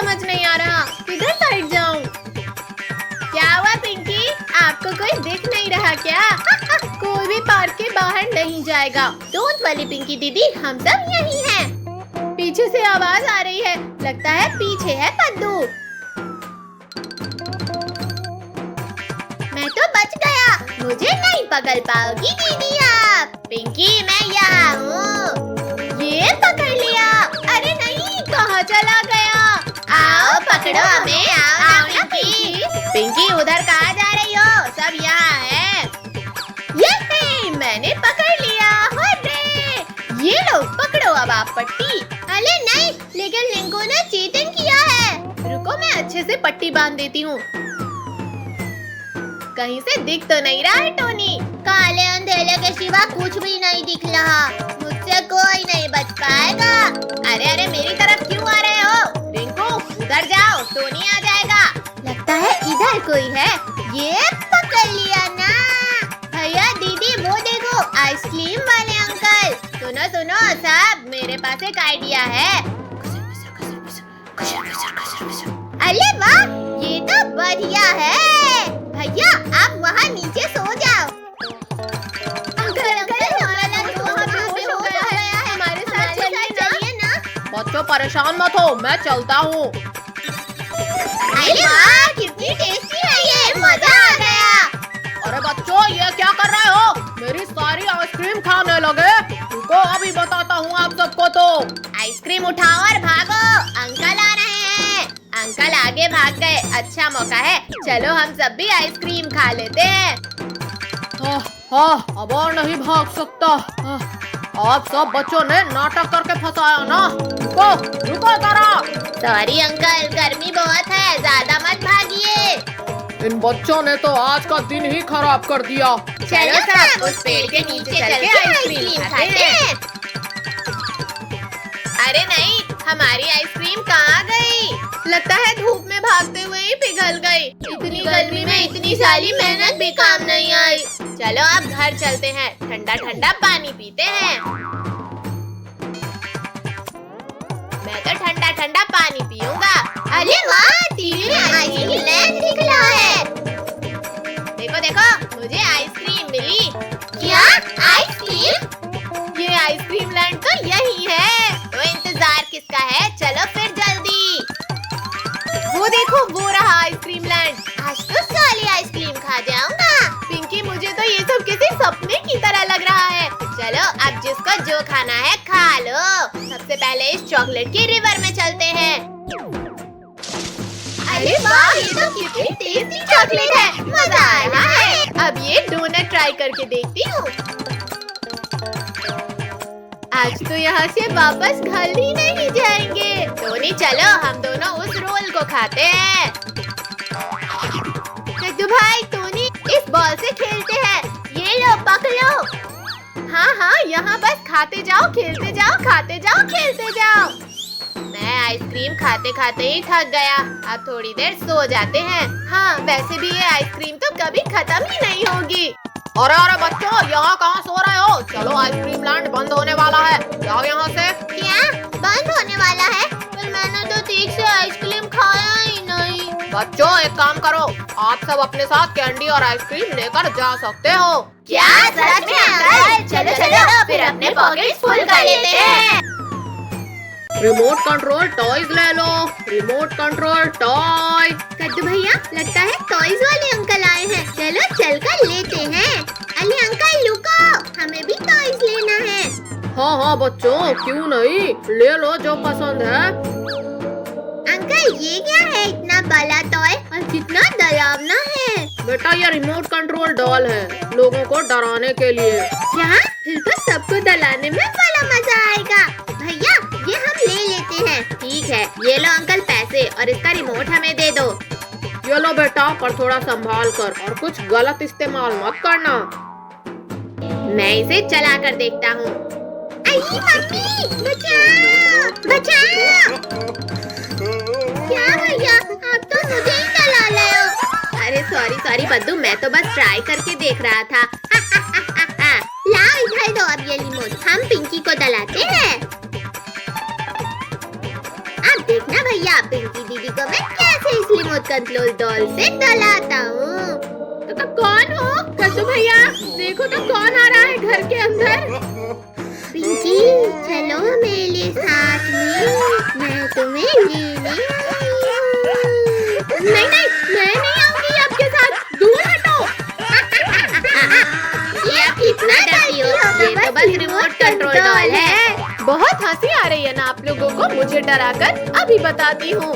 समझ नहीं आ रहा किधर साइड जाऊं। क्या हुआ पिंकी, आपको कोई दिख नहीं रहा क्या? कोई भी पार्क के बाहर नहीं जाएगा। डोंट वरी पिंकी दीदी, हम सब यहीं हैं। पीछे से आवाज आ रही है, लगता है पीछे है पद्दू। मैं तो बच गया, मुझे नहीं पकड़ पाओगी दीदी आप। पिंकी मैं यहाँ हूँ। ये पकड़ लिया। अरे नहीं, कहाँ चला गया? आओ पकड़ो हमें, आओ पिंकी। पिंकी उधर कहाँ जा रही हो? सब यहाँ है। ये मैंने पकड़ लिया। हुर्रे! ये लो पकड़ो अब आप पट्टी। अरे नहीं, लेकिन लिंको ने चीटिंग किया है। रुको मैं अच्छे से पट्टी बांध देती हूँ। कहीं से दिख तो नहीं रहा है टोनी। काले अंधेरे के सिवा कुछ भी नहीं दिख रहा। मुझसे कोई नहीं बच पाएगा। अरे अरे मेरी तरफ क्यों आ रहे हो? रिंकू उधर जाओ, टोनी आ जाएगा। लगता है इधर कोई है। ये पकड़ लिया ना। भैया दीदी वो देखो, आइसक्रीम वाले अंकल। सुनो सुनो सब, मेरे पास एक आइडिया है। अरे वाह, ये तो बढ़िया है। भैया आप वहाँ नीचे सो जाओ। अंकल हमारे साथ चलिए ना। बच्चों परेशान मत हो, मैं चलता हूँ। अरे वाह, कितनी टेस्टी है ये, मजा आ गया। अरे बच्चों ये क्या कर रहे हो? मेरी सारी आइसक्रीम खाने लगे। रुको अभी बताता हूँ आप सबको। तो आइसक्रीम उठाओ और भागो, अंकल आ रहे हैं। अंकल आगे भाग गए, अच्छा मौका है। चलो हम सब भी आइसक्रीम खा लेते हैं। हाँ, अब और नहीं भाग सकता। आप सब बच्चों ने नाटक करके फंसाया ना। रुको रुको जरा। सॉरी अंकल, गर्मी बहुत है, ज्यादा मत भागिए। इन बच्चों ने तो आज का दिन ही खराब कर दिया। चलो सब उस पेड़ के नीचे चल के आइसक्रीम खाते हैं। अरे नहीं, हमारी आइसक्रीम कहाँ गई? लगता है धूप में भागते हुए ही पिघल गई। इतनी गर्मी में इतनी सारी मेहनत भी काम नहीं आई। चलो अब घर चलते हैं, ठंडा ठंडा पानी पीते हैं। मैं तो ठंडा ठंडा पानी पीऊंगा। अरे वाह, टीवी में आइसक्रीम दिख रहा है। देखो देखो, मुझे आइसक्रीम मिली। क्या आइसक्रीम? ये आइसक्रीम लैंड तो यही है। तो इंतजार किसका है? चलो फिर जल्दी। वो देखो, वो रहा आइसक्रीम लैंड। आज तो सारी आइसक्रीम खा जाऊंगा। पिंकी मुझे तो ये सब किसी सपने की तरह लग रहा है। चलो अब जिसको जो खाना है खा लो। सबसे पहले इस चॉकलेट की रिवर में चलते हैं। अरे वाह, ये तो कितनी टेस्टी चॉकलेट है, मजा आ रहा है। अब ये डोनट ट्राई करके देखती हूँ। आज तो यहाँ से वापस घर ही नहीं जाएंगे। टोनी चलो हम दोनों उस रोल को खाते हैं। कद्दू भाई, टोनी इस बॉल से खेलते हैं। ये लो पकड़ो। हाँ हाँ, यहाँ बस खाते जाओ, खेलते जाओ, खाते जाओ, खेलते जाओ। मैं आइसक्रीम खाते खाते ही थक गया। अब थोड़ी देर सो जाते हैं। हाँ वैसे भी ये आइसक्रीम तो कभी खत्म ही नहीं होगी। अरे अरे बच्चों, यहाँ कहाँ सो रहे हो? चलो आइसक्रीम लैंड बंद होने वाला है, जाओ यहाँ से। क्या बंद होने वाला है? पर मैंने तो ठीक से आइसक्रीम खाया ही नहीं। बच्चों एक काम करो, आप सब अपने साथ कैंडी और आइसक्रीम लेकर जा सकते हो। क्या सच में अंकल? चलो चलो फिर अपने पॉकेट्स फुल कर लेते हैं। रिमोट कंट्रोल टॉयज ले लो। Remote control toy. कद्दू भैया, लगता है टॉयज वाले अंकल आए हैं। चलो चलकर लेते हैं। अरे अंकल रुको, हमें भी टॉयज लेना है। हाँ हाँ बच्चों, क्यों नहीं, ले लो जो पसंद है। अंकल ये क्या है, इतना बड़ा टॉय और कितना डरावना है। बेटा ये रिमोट कंट्रोल डॉल है, लोगों को डराने के लिए। क्या? फिर तो सबको डराने में बड़ा मजा आएगा। भैया ये हम ले लेते हैं। ठीक है, ये लो अंकल पैसे और इसका रिमोट हमें दे दो। ये लो बेटा, पर थोड़ा संभाल कर और कुछ गलत इस्तेमाल मत करना। मैं इसे चला कर देखता हूँ। मम्मी बचाओ बचाओ। क्या भैया, आप तो मुझे ही डरा रहे हो। अरे सॉरी बद्दू, मैं तो बस ट्राई करके देख रहा था। लाओ इधर दो अब ये रिमोट, हम पिंकी को डलाते हैं। आप देखना भैया, भैया, पिंकी दीदी को मैं कैसे इस रिमोट कंट्रोल डॉल से डलाता हूँ। तो कौन हो? कद्दू भैया, देखो तो कौन आ रहा है घर के अंदर। पिंकी, चलो मेरे साथ में, मैं तुम्हें लेने आई हूँ। नहीं नहीं, मैं नहीं आऊंगी आपके साथ, दूर हटो। ये आप इतना डरती हो? ये तो बस रिमोट कंट्रोल डॉल है। बहुत हंसी आ रही है ना आप लोगों को मुझे डराकर? अभी बताती हूँ।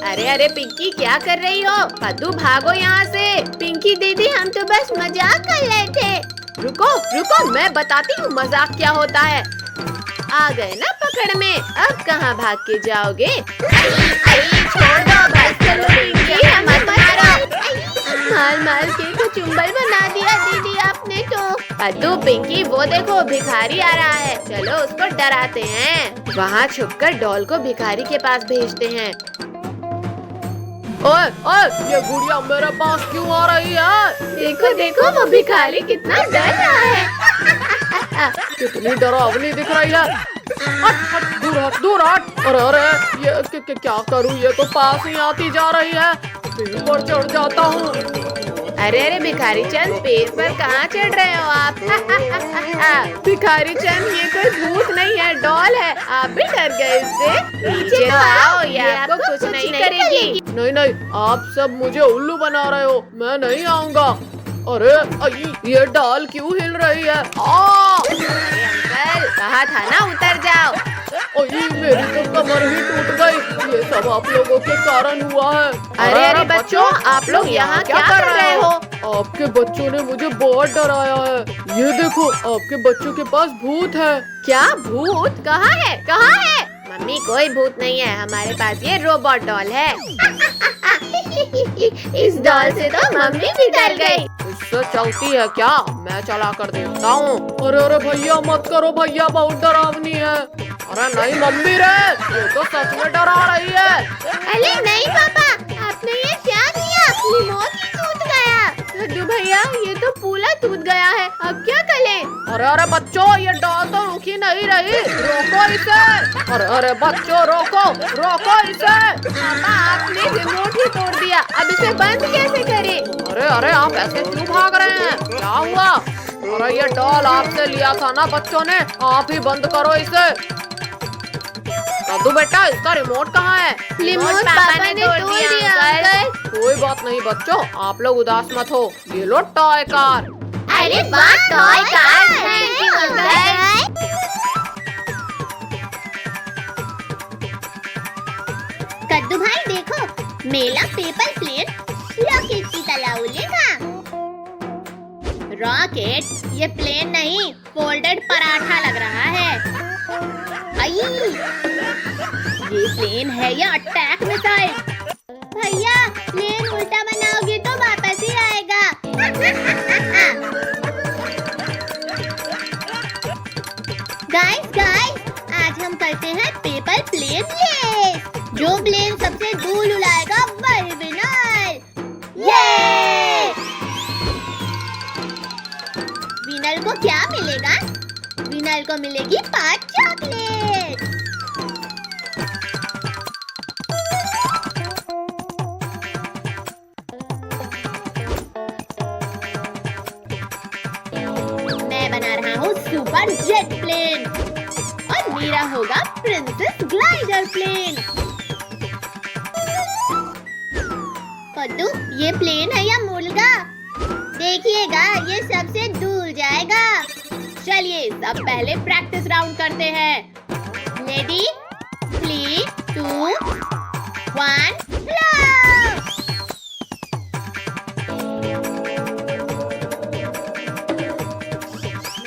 अरे अरे पिंकी, क्या कर रही हो? कद्दू भागो यहाँ से। पिंकी दीदी, हम तो बस मजाक कर रहे थे। रुको रुको, मैं बताती हूँ मजाक क्या होता है। आ गए ना पकड़ में, अब कहाँ भाग के जाओगे? छोड़ दो बस, चलो पिंकी, मत मारो। माल माल के तो चुम्बल बना दिया दीदी आपने तो। कद्दू पिंकी, वो देखो भिखारी आ रहा है, चलो उसको डराते हैं। वहाँ छुपकर डॉल को भिखारी के पास भेजते हैं। ओए ओए, ये गुड़िया मेरे पास क्यों आ रही है? देखो देखो, वो भिखारी कितना डर रहा है। कितनी डरावनी दिख रही है। हट हट, दूर हट दूर हट। अरे अरे, ये क्या करूँ? ये तो पास ही आती जा रही है, पेड़ पर चढ़ जाता हूँ। अरे अरे भिखारी चंद, पेड़ पर कहाँ चढ़ रहे हो आप? भिखारी चंद, ये कोई भूत नहीं है, डॉल है। आप भी डर गए इससे? नीचे तो आओ, ये आपको कुछ नहीं करेगी। नहीं नहीं, आप सब मुझे उल्लू बना रहे हो, मैं नहीं आऊँगा। अरे ये डॉल क्यों हिल रही है? अरे अंकल, कहा था ना उतर जाओ। मेरी तो कमर ही टूट गई। ये सब आप लोगों के कारण हुआ है। अरे अरे बच्चों, आप लोग यहाँ क्या कर रहे हो? आपके बच्चों ने मुझे बहुत डराया है। ये देखो, आपके बच्चों के पास भूत है। क्या भूत? कहाँ है कहाँ है? मम्मी, कोई भूत नहीं है, हमारे पास ये रोबोट डॉल है। इस डॉल से तो मम्मी भी डर गई। इससे चलती है क्या? मैं चला कर देखता हूँ। अरे अरे भैया मत करो भैया, बहुत डरावनी है। अरे नहीं मम्मी रे, ये तो सच में डरा रही है। अरे नहीं पापा, आपने ये क्या किया? रिमोट ही टूट गया। कद्दू भैया, ये तो पूरा टूट गया है, अब क्या करें? अरे अरे बच्चों, ये डॉल तो रुकी नहीं रही, रोको इसे। अरे अरे बच्चों, रोको रोको इसे। पापा, आपने रिमोट ही तोड़ दिया, अब इसे बंद कैसे करें? अरे अरे, आप ऐसे क्यों भाग रहे हैं? क्या हुआ? अरे ये डॉल आपसे लिया था ना बच्चों ने, आप ही बंद करो इसे। कद्दू बेटा, इसका रिमोट कहाँ है? रिमोट पापा ने तोड़ दिया अंकल। कोई बात नहीं बच्चों, आप लोग उदास मत हो, ये लो टॉय कार। अरे वाह, toy car, thank you uncle. कद्दू भाई देखो, मेरा पेपर प्लेन रॉकेट की तरह उड़ेगा। रॉकेट? ये प्लेन नहीं, फोल्डेड पराठा लग रहा है। आई, ये प्लेन है या अटैक मिसाइल? भैया, प्लेन उल्टा बनाओगे तो वापस ही आएगा। गाइस गाइस, आज हम करते हैं पेपर प्लेन रेस। जो प्लेन सबसे दूर उड़ाएगा वही विनर। ये विनर को क्या मिलेगा? विनर को मिलेगी 5 चॉकलेट। मैं बना रहा हूँ सुपर जेट प्लेन और मेरा होगा प्रिंसेस ग्लाइडर प्लेन। कद्दू, ये प्लेन है या मुर्गा? देखिएगा, ये सबसे दूर जाएगा। चलिए सब पहले प्रैक्टिस राउंड करते हैं। रेडी, 3, 2, 1,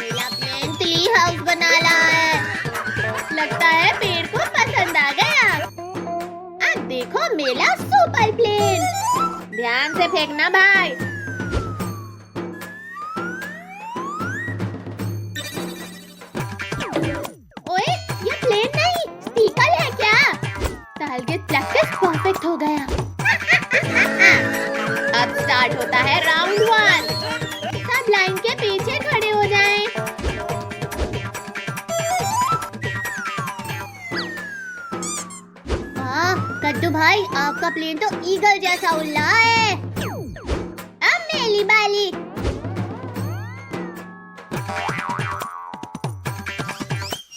मेरा प्लेन ट्री हाउस बना रहा है। लगता है पेड़ को पसंद आ गया। अब देखो मेरा सुपर प्लेन। ध्यान से फेंकना भाई। ओए, ये प्लेन नहीं, स्टिकर है क्या? टारगेट प्रैक्टिस परफेक्ट हो गया। अब स्टार्ट होता है राउंड 1। सब लाइन के पीछे खड़े हो जाएं। कद्दू भाई, आपका प्लेन तो ईगल जैसा उड़ रहा है। अब मेरी बारी।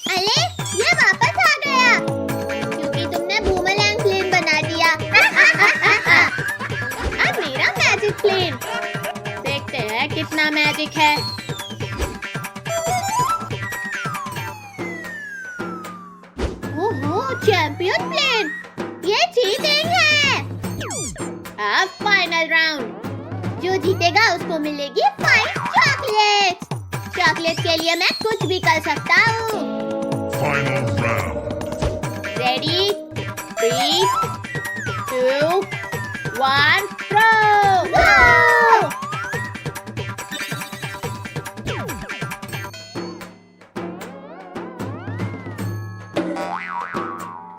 अरे ये वापस आ गया क्योंकि तुमने बूमरैंग प्लेन बना दिया। अब मेरा मैजिक प्लेन। देखते हैं कितना मैजिक है। ओहो, चैंपियन प्लेन। ये चीटिंग है। अब फाइनल राउंड। जो जीतेगा उसको मिलेगी 5 चॉकलेट। चॉकलेट के लिए मैं कुछ भी कर सकता हूँ। Final round. Ready 3, 2, 1, throw.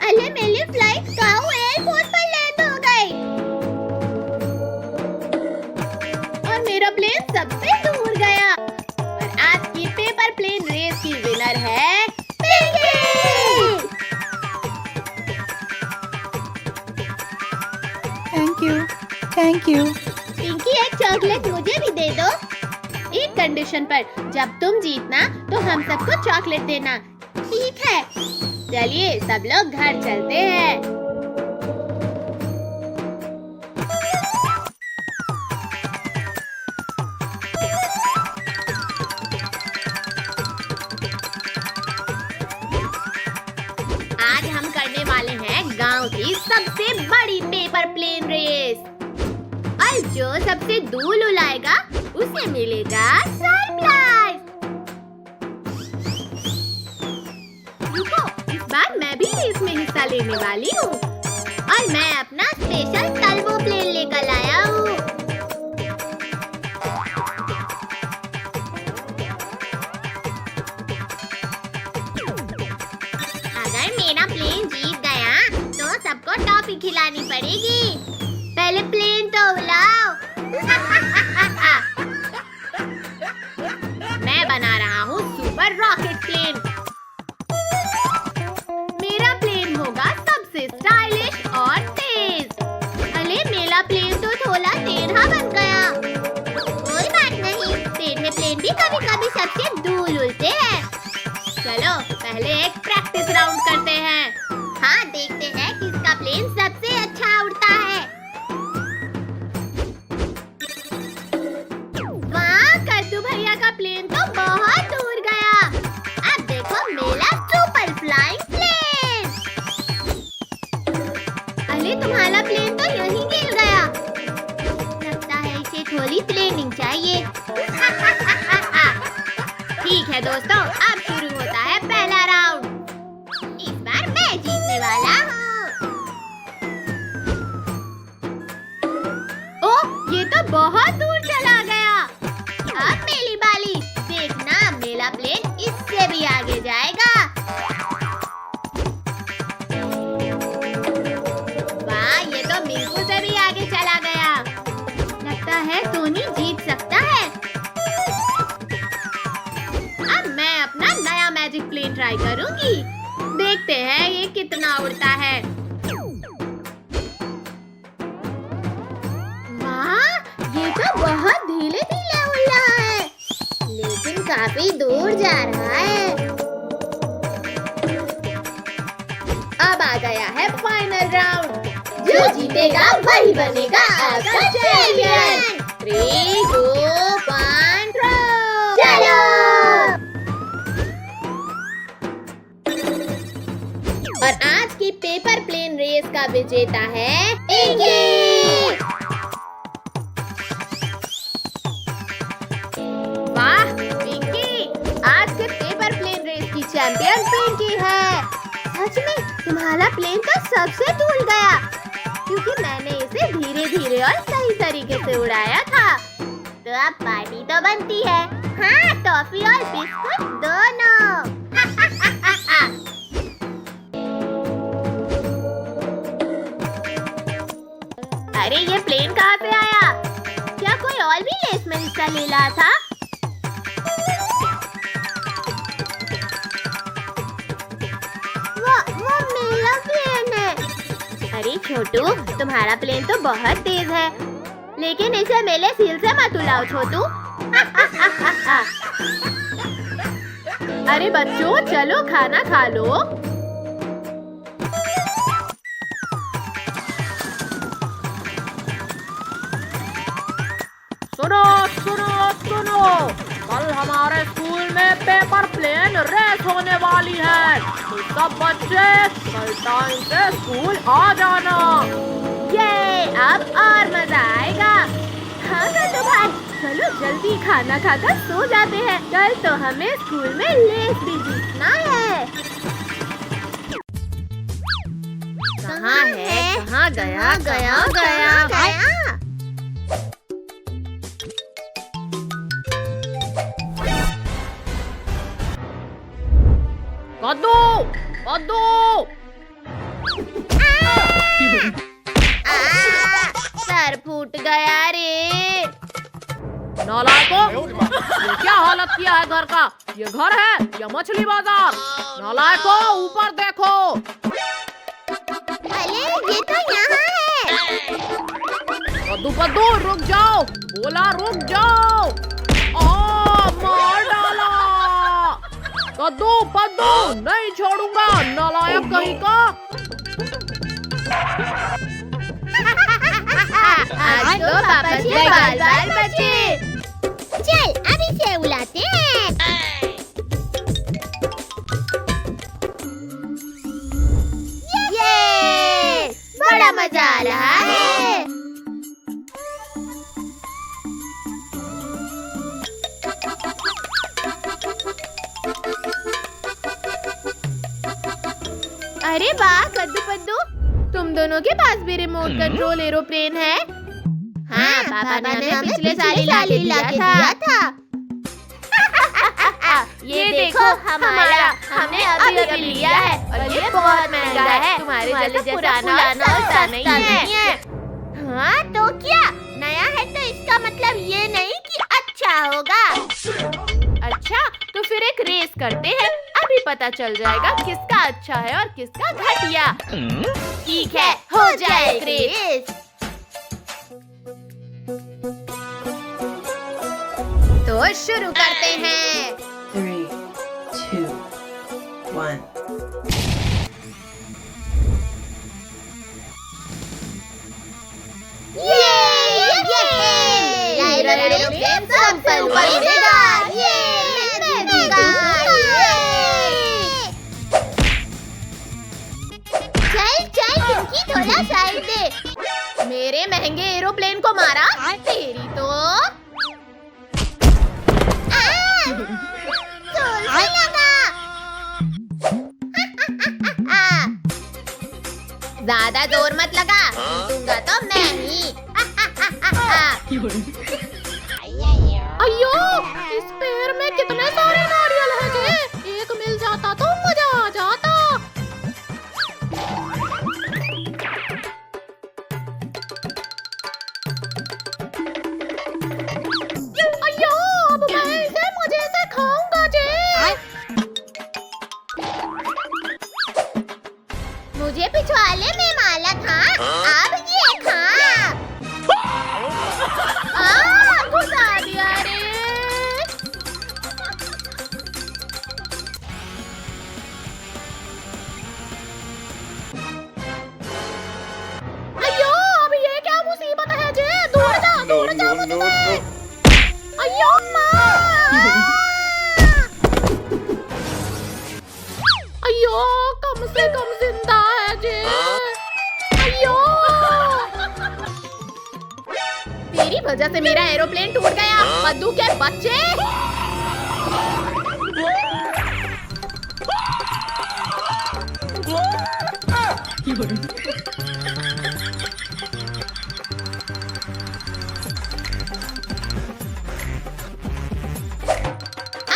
अरे मेरी फ्लाइट काऊ एयरपोर्ट पर लैंड हो गई और मेरा प्लेन सबसे दूर गया। और आज की पेपर प्लेन रेस की विनर है पिंकी। Thank you. पिंकी, एक चॉकलेट मुझे भी दे दो। एक कंडीशन पर, जब तुम जीतना तो हम सबको चॉकलेट देना। ठीक है, चलिए सब लोग घर चलते हैं। आज हम करने वाले हैं गांव की सबसे बड़ी पेपर प्लेन रेस। और जो सबसे दूर उड़ाएगा उसे मिलेगा सरप्राइज। रुको, इस बार मैं भी रेस में हिस्सा लेने वाली हूँ और मैं अपना स्पेशल टर्बो प्लेन लेकर आया हूँ। अगर मेरा प्लेन जीत गया तो सबको टॉफी खिलानी पड़ेगी। पहले प्लेन तो उड़ाओ। मैं बना रहा हूँ सुपर रॉकेट प्लेन। मेरा प्लेन होगा सबसे स्टाइलिश और तेज। अरे मेरा प्लेन तो थोड़ा टेढ़ा बन गया। कोई बात नहीं, टेढ़े प्लेन भी कभी कभी सबसे दूर उड़ते हैं। चलो पहले एक प्रैक्टिस राउंड करते हैं। हाँ, देखते हैं किसका प्लेन सबसे अच्छा उड़ता है। वाह, कद्दू भैया का प्लेन तो बहुत दूर गया। अब देखो मेरा सुपर फ्लाइंग प्लेन। अरे तुम्हारा प्लेन तो यहीं गिर गया। लगता है इसे थोड़ी ट्रेनिंग चाहिए। ठीक है दोस्तों, अब शुरू होता है पहला राउंड। इस बार मैं जीतने वाला हूँ। ओह, ये तो बहुत दूर चला गया। अब मेरी बारी। देखना, मेरा प्लेन इससे भी आगे जाएगा। वाह, ये तो मिल्कू से भी आगे चला गया। लगता है टोनी जीत सकता है। अब मैं अपना नया मैजिक प्लेन ट्राई करूंगी। देखते हैं ये कितना उड़ता है। वाह, ये तो बहुत धीरे धीरे उड़ रहा है, लेकिन काफी दूर जा रहा है। अब आ गया है फाइनल राउंड। जो जीतेगा वही बनेगा आपका चैंपियन। 3, 2, 1, थ्रो। चलो। और आज की पेपर प्लेन रेस का विजेता है पिंकी। वाह पिंकी, आज के पेपर प्लेन रेस की चैंपियन पिंकी है। सच में तुम्हारा प्लेन तो सबसे दूर गया, क्योंकि मैंने इसे धीरे धीरे और सही तरीके से उड़ाया था। तो अब पार्टी तो बनती है। हाँ, टॉफी और बिस्कुट दोनों। अरे ये प्लेन कहाँ से आया? क्या कोई और भी रेस में हिस्सा ले रहा था? वो मेरा प्लेन है। अरे छोटू, तुम्हारा प्लेन तो बहुत तेज है, लेकिन इसे मेले सील से मत उड़ाओ छोटू। अरे बच्चों, चलो खाना खा लो। सुनो सुनो सुनो, कल हमारे स्कूल में पेपर प्लेन रेस होने वाली है, तो सब बच्चे कल टाइम से स्कूल आ जाना। ये अब और मजा आएगा। हाँ तो भाई, चलो जल्दी खाना खाकर सो जाते हैं, कल तो हमें स्कूल में रेस भी जीतना है। कहाँ है? कहाँ गया? कहाँ गया? कद्दू कद्दू, सर फूट गया रे। नालायकों, ये क्या हालत किया है घर का? ये घर है या मछली बाजार? नालायकों, ऊपर देखो। अरे ये तो यहाँ है। कद्दू कद्दू, रुक जाओ, बोला रुक जाओ। मार डाला। कद्दू पद्दू, नहीं छोड़ूंगा, नालायक कहीं का। आज तो पापा से बाल बचे। चल अब इसे उड़ाते हैं। ये बड़ा मजा आ रहा है। अरे वाह कद्दू पद्दू, तुम दोनों के पास भी रिमोट कंट्रोल एरोप्लेन है। हाँ, पापा ने हमें पिछले साल ही लाके दिया था। ये देखो हमारा, हमने अभी लिया है और ये बहुत महंगा है। तुम्हारे जैसे पुराना और सस्ता नहीं है। हाँ तो क्या, नया है तो इसका मतलब ये नहीं कि अच्छा होगा। अच्छा तो फिर एक रेस करते हैं, अभी पता चल जाएगा किसका अच्छा है और किसका घटिया। ठीक है, हो जाए एक रेस। तो शुरू करते हैं। 3, 2, 1. एरोप्लेन सबसे ऊपर उड़ेगा। मैं जीतूंगा। चल चल पिंकी, थोड़ा साइड दे। मेरे महंगे एरोप्लेन को मारा, तेरी तो जोर से लगा। ज्यादा जोर मत लगा, जीतूंगा तो मैं ही। अयो, इस पेड़ में कितने सारे नारियल हैं जे? एक मिल जाता तो मजा आ जाता। अयो, अब मैं इसे मजे से खाऊंगा जे। मुझे पिछवाड़े में माला था, अब ये खा। घुसा दिया रे। अयो, अब ये क्या मुसीबत है जे? दूर जा मुझसे। अयो अयो, कम से कम जिंदा है जे। अयो, तेरी वजह से मेरा एरोप्लेन टूट गया, कद्दू के बच्चे।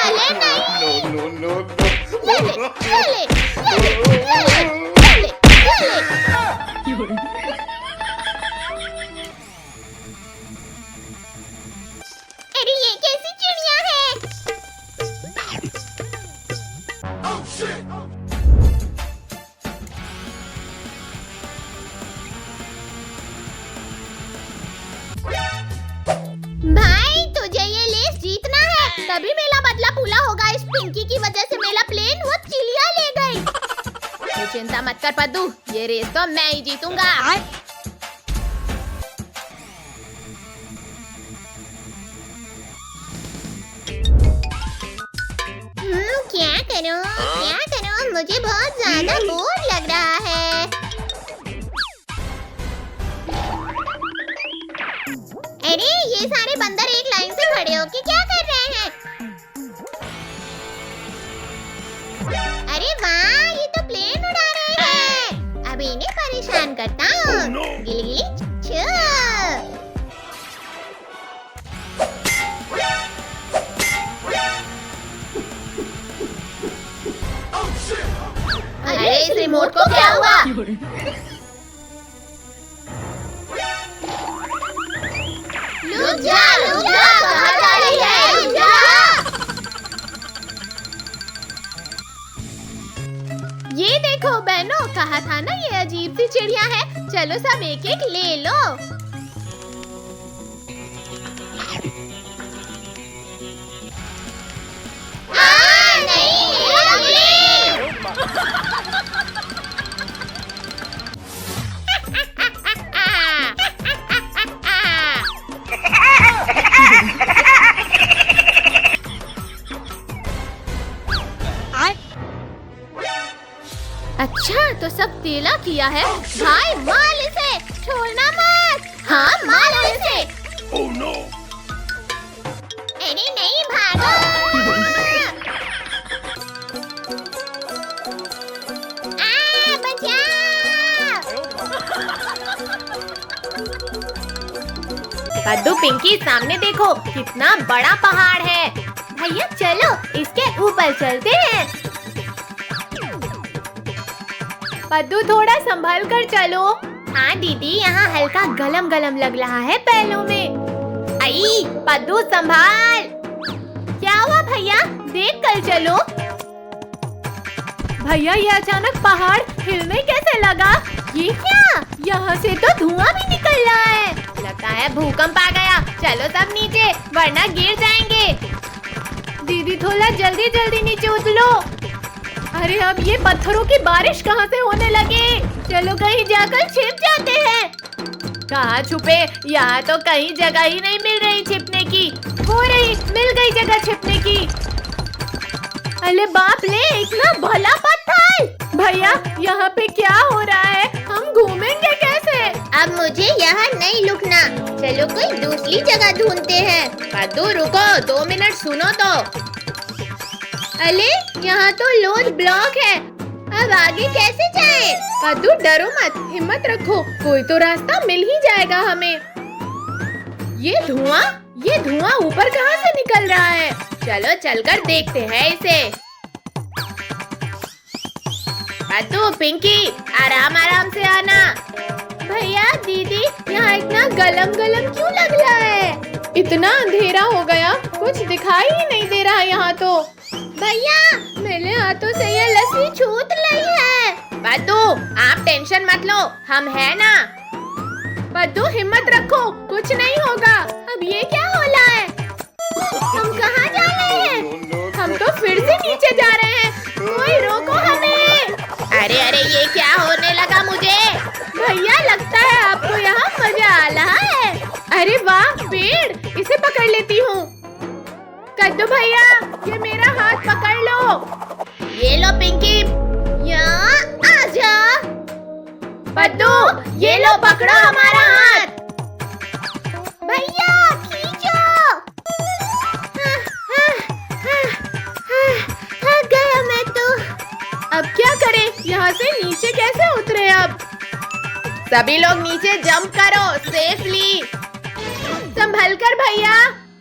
अरे नहीं, No, no, no, ले ले, no. ले ले, ले ले, ले ले, ले ले, ले ले। अरे ये कैसी चिड़िया है? चिंता मत कर पद्दू, ये रेस तो मैं ही जीतूंगा। क्या करूं? मुझे बहुत ज्यादा बोर लग रहा है। अरे ये सारे बंदर एक लाइन से खड़े होके क्या कर रहे हैं? अरे वाह, ये तो प्लेन उड़ा रहे हैं। अब इन्हें परेशान करता हूँ। गिली गिली छू। अरे इस रिमोट को क्या हुआ? रुक जा, कहाँ जा रही है? रुक जा। ये देखो बहनों, कहा था ना ये अजीब सी चिड़िया है। चलो सब एक एक ले लो। नहीं, मेरा प्लेन। अच्छा तो सब तेला किया है। भाई मार इसे, छोड़ना मत। हाँ मारो इसे। Oh no! अरे नहीं, भागो। बचाओ। पद्दू पिंकी सामने देखो, कितना बड़ा पहाड़ है। भैया चलो इसके ऊपर चलते हैं। पद्दू थोड़ा संभल कर चलो। हाँ दीदी, यहाँ हल्का गलम गलम लग रहा है पैरों में। आई पद्दू संभाल। क्या हुआ भैया, देख कर चलो। भैया ये अचानक पहाड़ हिलने कैसे लगा? ये क्या? यहाँ से तो धुआं भी निकल रहा है। लगता है भूकंप आ गया। चलो सब नीचे, वरना गिर जाएंगे। दीदी थोड़ा जल्दी जल्दी नीचे उतरो। अरे अब ये पत्थरों की बारिश कहाँ से होने लगी? चलो कहीं जाकर छिप जाते हैं। कहाँ छुपे? यहाँ तो कहीं जगह ही नहीं मिल रही छिपने की। हो रही, मिल गई जगह छिपने की। अरे बाप रे, इतना भला पत्थर! भैया यहाँ पे क्या हो रहा है? हम घूमेंगे कैसे? अब मुझे यहाँ नहीं रुकना। चलो कोई दूसरी जगह ढूंढते हैं। पद्दू रुको, 2 मिनट सुनो तो। अरे यहाँ तो लोड ब्लॉक है। अब आगे कैसे जाएं? पद्दू डरो मत, हिम्मत रखो, कोई तो रास्ता मिल ही जाएगा हमें। ये धुआं ऊपर कहाँ से निकल रहा है? चलो चलकर देखते हैं इसे। पद्दू पिंकी आराम आराम से आना। भैया दीदी, यहाँ इतना गलम गलम क्यों लग रहा है? इतना अंधेरा हो गया, कुछ दिखाई ही नहीं दे रहा यहाँ तो। भैया मेरे हाथों से ये लस्सी छूट रही है। पद्दू आप टेंशन मत लो, हम है ना। पद्दू हिम्मत रखो, कुछ नहीं होगा। अब ये क्या हो रहा है? हम कहाँ जा रहे हैं? हम तो फिर से नीचे जा रहे हैं। कोई रोको हमें। अरे अरे ये क्या होने लगा मुझे? भैया लगता है आपको यहाँ मजा आ रहा है। अरे वाह पेड़, इसे पकड़ लेती हूँ। कद्दू भैया ये मेरा हाथ पकड़ लो। ये लो पिंकी, यहाँ आ जा। पद्दू ये लो पकड़ो हमारा हाथ। भैया खींचो। थक गया मैं तो। अब क्या करें? यहाँ से नीचे कैसे उतरे? अब सभी लोग नीचे जंप करो सेफली। संभल कर भैया।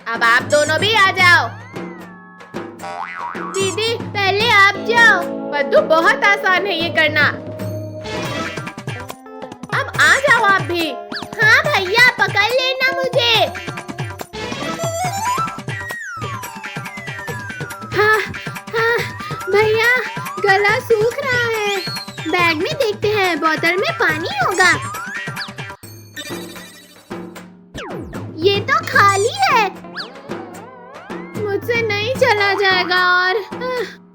अब आप दोनों भी आ जाओ। दीदी पहले आप जाओ। पद्दू बहुत आसान है ये करना। अब आ जाओ आप भी। हाँ भैया पकड़ लेना मुझे। हाँ हाँ भैया, गला सूख रहा है। बैग में देखते हैं, बोतल में पानी होगा। ये तो खाली है। मुझसे नहीं चला जाएगा और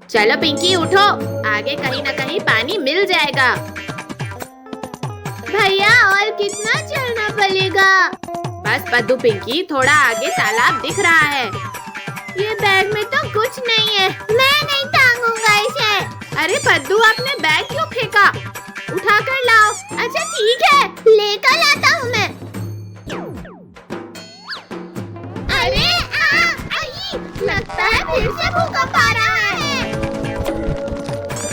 चलो पिंकी उठो, आगे कहीं न कहीं पानी मिल जाएगा। भैया और कितना चलना पड़ेगा? बस पद्दू पिंकी, थोड़ा आगे तालाब दिख रहा है। ये बैग में तो कुछ नहीं है, मैं नहीं टांगूंगा इसे। अरे पद्दू, आपने बैग क्यों फेंका? उठा कर लाओ। अच्छा ठीक है, लेकर लाता हूँ मैं। अरे लगता है फिर से भूकंप आ रहा है।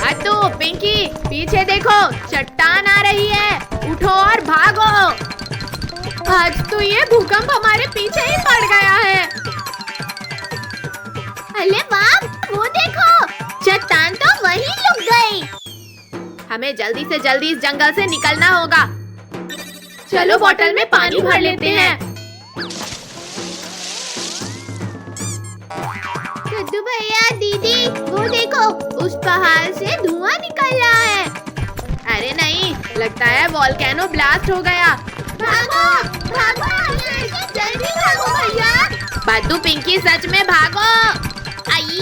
पद्दू पिंकी, पीछे देखो, चट्टान आ रही है। उठो और भागो। आज तो ये भूकंप हमारे पीछे ही पड़ गया है। अरे वाह, वो देखो, चट्टान तो वहीं लुक गई। हमें जल्दी से जल्दी इस जंगल से निकलना होगा। चलो बोतल में पानी भर लेते हैं। कद्दू भैया, दीदी, वो देखो, उस पहाड़ से धुआं निकल रहा है। अरे नहीं, लगता है वोल्केनो ब्लास्ट हो गया। भागो भागो, जल्दी भागो भैया। पद्दू पिंकी, सच में भागो। आई,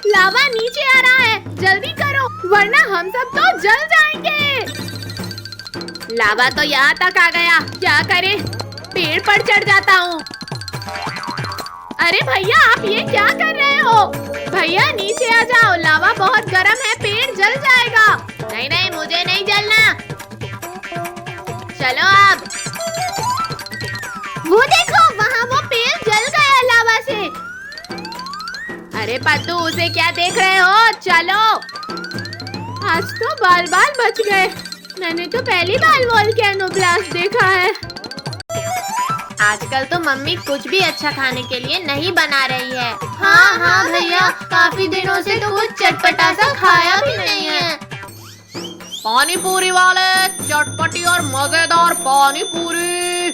लावा नीचे आ रहा है, जल्दी करो वरना हम सब तो जल जाएंगे। लावा तो यहाँ तक आ गया, क्या करें? पेड़ पर चढ़ जाता हूँ। अरे भैया, आप ये क्या कर रहे हो? भैया नीचे आ जाओ, लावा बहुत गर्म है, पेड़ जल जाएगा। नहीं नहीं, मुझे नहीं जलना। चलो अब। वो देखो, वहाँ वो पेड़ जल गया लावा से। अरे पद्दू, उसे क्या देख रहे हो? चलो। आज तो बाल बाल बच गए। मैंने तो पहली बार वोल्केनो ब्लास्ट देखा है। आजकल तो मम्मी कुछ भी अच्छा खाने के लिए नहीं बना रही है। हाँ हाँ भैया, काफी दिनों से तो कुछ चटपटा सा खाया भी नहीं है। पानी पूरी वाले, चटपटी और मजेदार पानी पूरी।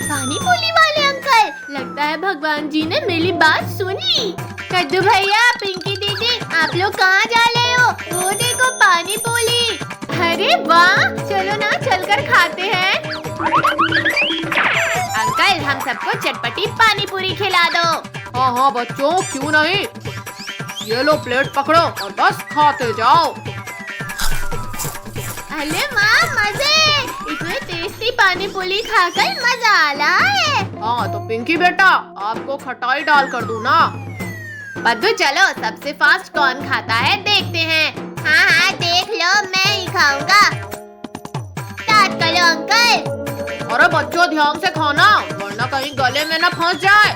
पानी पूरी वाले अंकल, लगता है भगवान जी ने मेरी बात सुन ली। कद्दू भैया, पिंकी दीदी, आप लोग कहाँ जा रहे हो? वो देखो पानी पूरी। अरे वाह, चलो ना चलकर खाते हैं। अंकल, हम सबको चटपटी पानी पूरी खिला दो। हाँ हाँ बच्चों, क्यों नहीं। ये लो प्लेट पकड़ो और बस खाते जाओ। अरे माँ, मजे! इतने टेस्टी पानी पूरी खाकर मजा आ रहा है। हाँ तो पिंकी बेटा, आपको खटाई डाल कर दूँ ना? पद्दू चलो, सबसे फास्ट कौन खाता है देखते हैं। हाँ हाँ, देख लो, मैं ही खाऊंगा। स्टार्ट करो अंकल। अरे बच्चों, ध्यान से खाना वरना कहीं गले में न फंस जाए।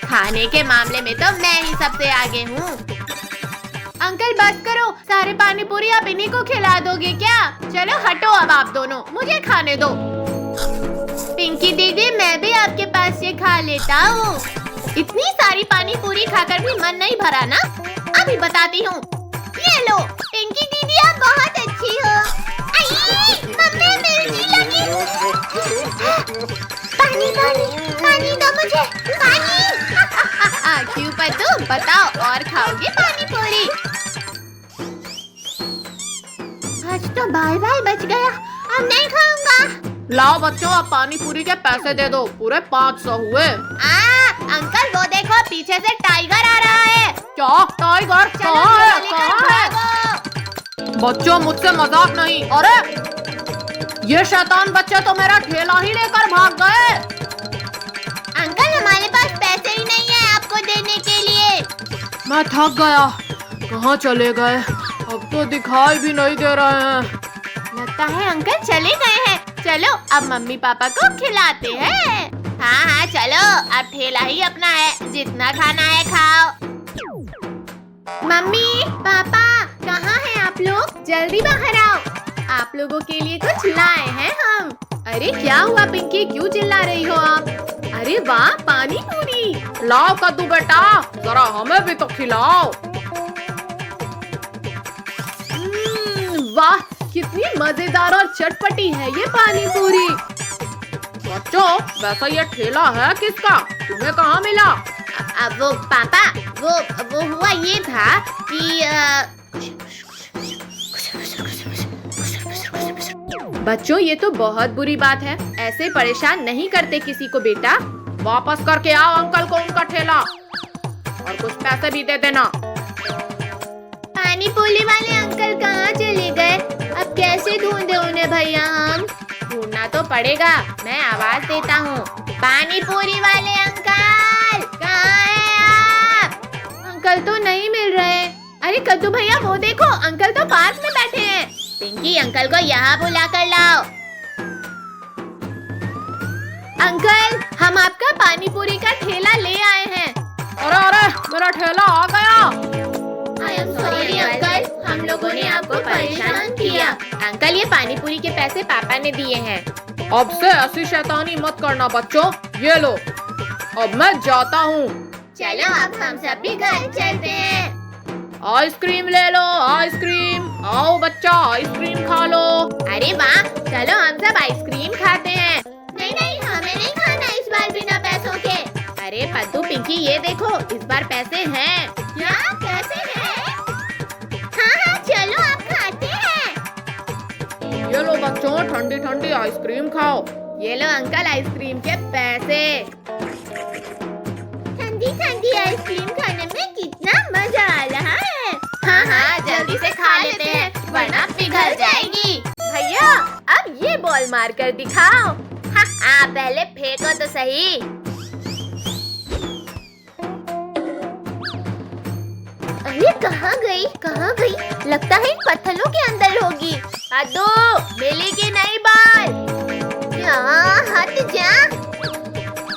खाने के मामले में तो मैं ही सबसे आगे हूँ। अंकल बस करो, सारे पानी पूरी आप इन्हीं को खिला दोगे क्या? चलो हटो अब आप दोनों, मुझे खाने दो। पिंकी दीदी, मैं भी आपके पास से खा लेता हूँ। इतनी सारी पानी पूरी खाकर भी मन नहीं भरा ना? अभी बताती हूँ। ये लो, पिंकी दीदी, आप बहुत अच्छी हो। आई, मम्मी मिर्ची लगी। पानी पानी पानी दो मुझे, पानी। क्यों पद्दू, बताओ, और खाओगे पानी पूरी? आज तो बाल बाल बच गया, अब नहीं खाऊंगा। लाओ बच्चों, अब पानी पूरी के पैसे दे दो, पूरे 500 हुए। अंकल वो देखो, पीछे से टाइगर आ रहा है। क्या टाइगर? चलो कहाँ है? लेकर कहाँ है? भागो। बच्चों, मुझसे मजाक नहीं। अरे ये शैतान बच्चे तो मेरा ठेला ही लेकर भाग गए। अंकल, हमारे पास पैसे ही नहीं है आपको देने के लिए। मैं थक गया, कहाँ चले गए? अब तो दिखाई भी नहीं दे रहे हैं। लगता है अंकल चले गए हैं। चलो अब मम्मी पापा को खिलाते हैं। हाँ हाँ चलो, अब ठेला ही अपना है, जितना खाना है खाओ। मम्मी पापा, कहाँ हैं आप लोग? जल्दी बाहर आओ, आप लोगों के लिए कुछ लाए हैं हम। अरे क्या हुआ पिंकी, क्यों चिल्ला रही हो आप? अरे वाह, पानी पूरी। लाओ कद्दू बेटा, जरा हमें भी तो खिलाओ। वाह, कितनी मजेदार और चटपटी है ये पानी पूरी। बच्चों, वैसा ये ठेला है किसका? तुम्हें कहाँ मिला? अब वो पापा, वो हुआ ये था कि बच्चों, ये तो बहुत बुरी बात है। ऐसे परेशान नहीं करते किसी को बेटा। वापस करके आओ अंकल को उनका ठेला और कुछ पैसे भी दे देना। पानी पूरी वाले अंकल कहाँ चले गए? अब कैसे ढूंढे उन्हें भैया हम? ढूंढना तो पड़ेगा, मैं आवाज देता हूँ। पानी पूरी वाले अंकल, कहाँ हैं आप? अंकल तो नहीं मिल रहे। अरे कद्दू भैया वो देखो, अंकल तो पार्क में बैठे हैं। पिंकी अंकल को यहाँ बुला कर लाओ। अंकल हम आपका पानी पूरी का ठेला ले आए हैं। अरे अरे मेरा ठेला आ गया। आई एम सॉरी अंकल, हम लोगों ने आपको परेशान किया। अंकल ये पानी पूरी के पैसे पापा ने दिए हैं। अब से ऐसी शैतानी मत करना बच्चों। ये लो, अब मैं जाता हूँ। चलो अब हम सब भी घर चलते हैं। आइसक्रीम ले लो, आइसक्रीम। आओ बच्चा, आइसक्रीम खा लो। अरे वाह, चलो हम सब आइसक्रीम खाते हैं। नहीं नहीं, हमें नहीं खाना इस बार बिना पैसों के। अरे पद्दू पिंकी ये देखो, इस बार पैसे हैं। क्या पैसे हैं? हाँ हाँ चलो आप खाते हैं। ये लो बच्चों, ठंडी ठंडी आइसक्रीम खाओ। ये लो अंकल आइसक्रीम के पैसे। ठंडी ठंडी आइसक्रीम खाने में कितना मजा आ रहा है। हाँ हाँ जल्दी से खा लेते हैं वरना पिघल जाएगी। भैया अब ये बॉल मार कर दिखाओ। हाँ पहले फेंको तो सही। अरे कहाँ गई कहाँ गई? लगता है इन पत्थरों के अंदर होगी। पद्दू मिलेगी नहीं बॉल। हट जा।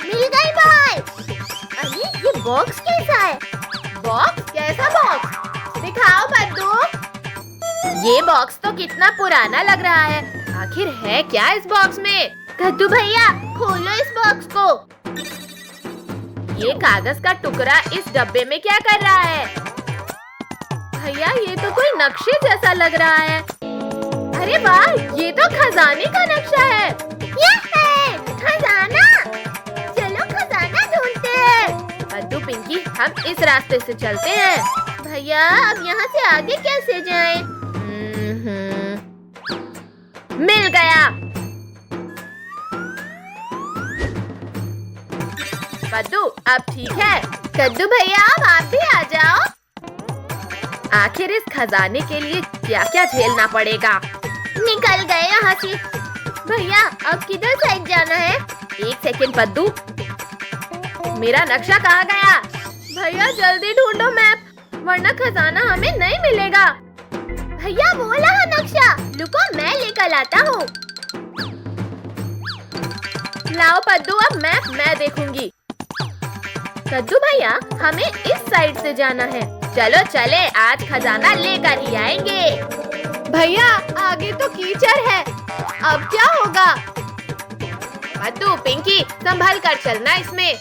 मिल गई बॉल। अरे ये बॉक्स कैसा है? बॉक्स? कैसा बॉक्स? दिखाओ पद्दू। ये बॉक्स तो कितना पुराना लग रहा है। आखिर है क्या इस बॉक्स में? कद्दू भैया खोलो इस बॉक्स को। ये कागज का टुकड़ा इस डब्बे में क्या कर रहा है? भैया ये तो कोई नक्शे जैसा लग रहा है। अरे वाह, ये तो खजाने का नक्शा है। ये है खजाना। चलो खजाना ढूंढते हैं। पद्दू पिंकी हम इस रास्ते से चलते हैं। भैया अब यहाँ से आगे कैसे जाएं? मिल गया। पद्दू अब ठीक है। कद्दू भैया अब आप भी आ जाओ। आखिर इस खजाने के लिए क्या क्या झेलना पड़ेगा। निकल गए यहाँ से। भैया अब किधर साइड जाना है? एक सेकंड पद्दू, मेरा नक्शा कहाँ गया? भैया जल्दी ढूंढो मैप, वरना खजाना हमें नहीं मिलेगा। भैया वो रहा नक्शा। रुको मैं लेकर आता हूँ। लाओ पद्दू, अब मैप मैं देखूंगी। कद्दू भैया हमें इस साइड से जाना है। चलो चले, आज खजाना लेकर ही आएंगे। भैया आगे तो कीचड़ है, अब क्या होगा? पद्दू पिंकी संभल कर चलना इसमें।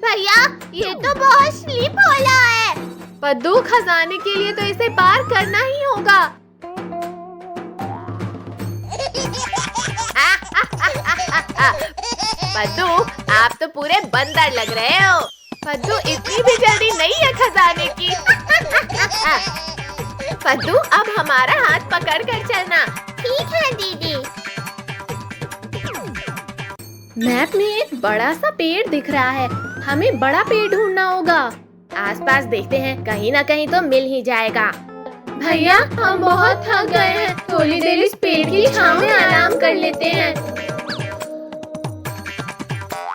भैया ये तो बहुत स्लिप हो रहा है। पद्दू खजाने के लिए तो इसे पार करना ही होगा। पद्दू आप तो पूरे बंदर लग रहे हो। पद्दू इतनी भी जल्दी नहीं है खजाने की। पद्दू अब हमारा हाथ पकड़ कर चलना। ठीक है दीदी। मैप में एक बड़ा सा पेड़ दिख रहा है, हमें बड़ा पेड़ ढूंढना होगा। आसपास देखते हैं, कहीं ना कहीं तो मिल ही जाएगा। भैया हम बहुत थक गए हैं, थोड़ी देर इस पेड़ की छांव में आराम कर लेते हैं।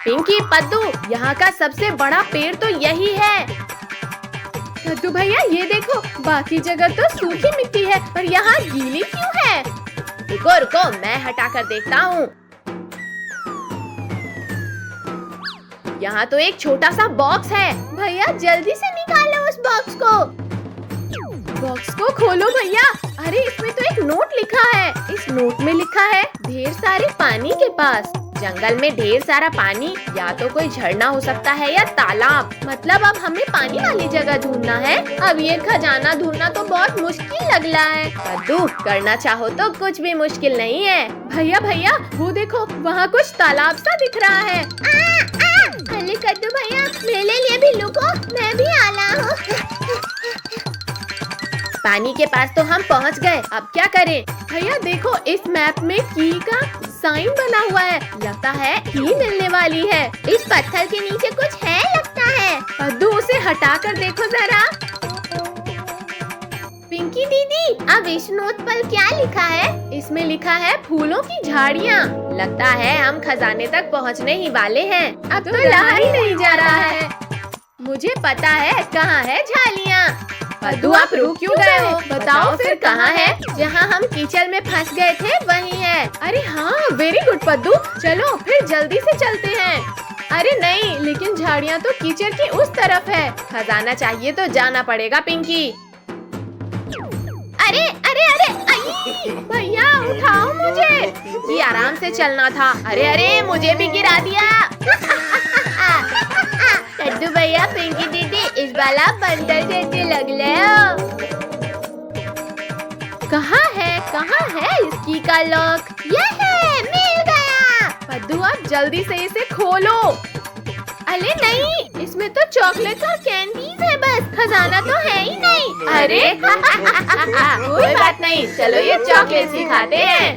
पिंकी पद्दू यहाँ का सबसे बड़ा पेड़ तो यही है। कद्दू भैया ये देखो, बाकी जगह तो सूखी मिट्टी है और यहाँ गीली क्यों है? रुको रुको मैं हटा कर देखता हूँ। यहाँ तो एक छोटा सा बॉक्स है। भैया जल्दी से निकालो उस बॉक्स को। बॉक्स को खोलो भैया। अरे इसमें तो एक नोट लिखा है। इस नोट में लिखा है ढेर सारे पानी के पास। जंगल में ढेर सारा पानी, या तो कोई झरना हो सकता है या तालाब। मतलब अब हमें पानी वाली जगह ढूंढना है। अब ये खजाना ढूंढना तो बहुत मुश्किल लग रहा है। कद्दू करना चाहो तो कुछ भी मुश्किल नहीं है। भैया भैया वो देखो, वहाँ कुछ तालाब सा दिख रहा है। अरे कद्दू भैया मेरे लिए भी रुको, मैं भी आ रहा हूँ। पानी के पास तो हम पहुँच गए, अब क्या करें? भैया देखो इस मैप में की का साइन बना हुआ है, लगता है की मिलने वाली है। इस पत्थर के नीचे कुछ है लगता है। पद्दू उसे हटा कर देखो जरा। पिंकी दीदी, अब इस नोट पर क्या लिखा है? इसमें लिखा है फूलों की झाड़ियाँ। लगता है हम खजाने तक पहुँचने ही वाले हैं। अब तो रहा ही नहीं जा रहा है। मुझे पता है कहाँ है झालियाँ। पद्दू आप रुक क्यों गए हो? बताओ फिर कहाँ है? जहाँ हम कीचड़ में फंस गए थे वही है। अरे हाँ, वेरी गुड पद्दू, चलो फिर जल्दी से चलते हैं। अरे नहीं, लेकिन झाड़ियाँ तो कीचड़ की उस तरफ है। खजाना चाहिए तो जाना पड़ेगा पिंकी। अरे अरे अरे, आई! भैया उठाओ मुझे। जी आराम से चलना था। अरे अरे, मुझे भी गिरा दिया। कद्दू भैया, पिंकी दीदी, इस बार आप बंदर जैसे लग रहे हो। कहाँ है इसकी का लॉक? ये है, मिल गया। पद्दू आप जल्दी से इसे खोलो। अरे नहीं, इसमें तो चॉकलेट और कैंडीज है बस, खजाना तो है ही नहीं। अरे कोई बात नहीं, चलो ये चॉकलेट ही खाते हैं।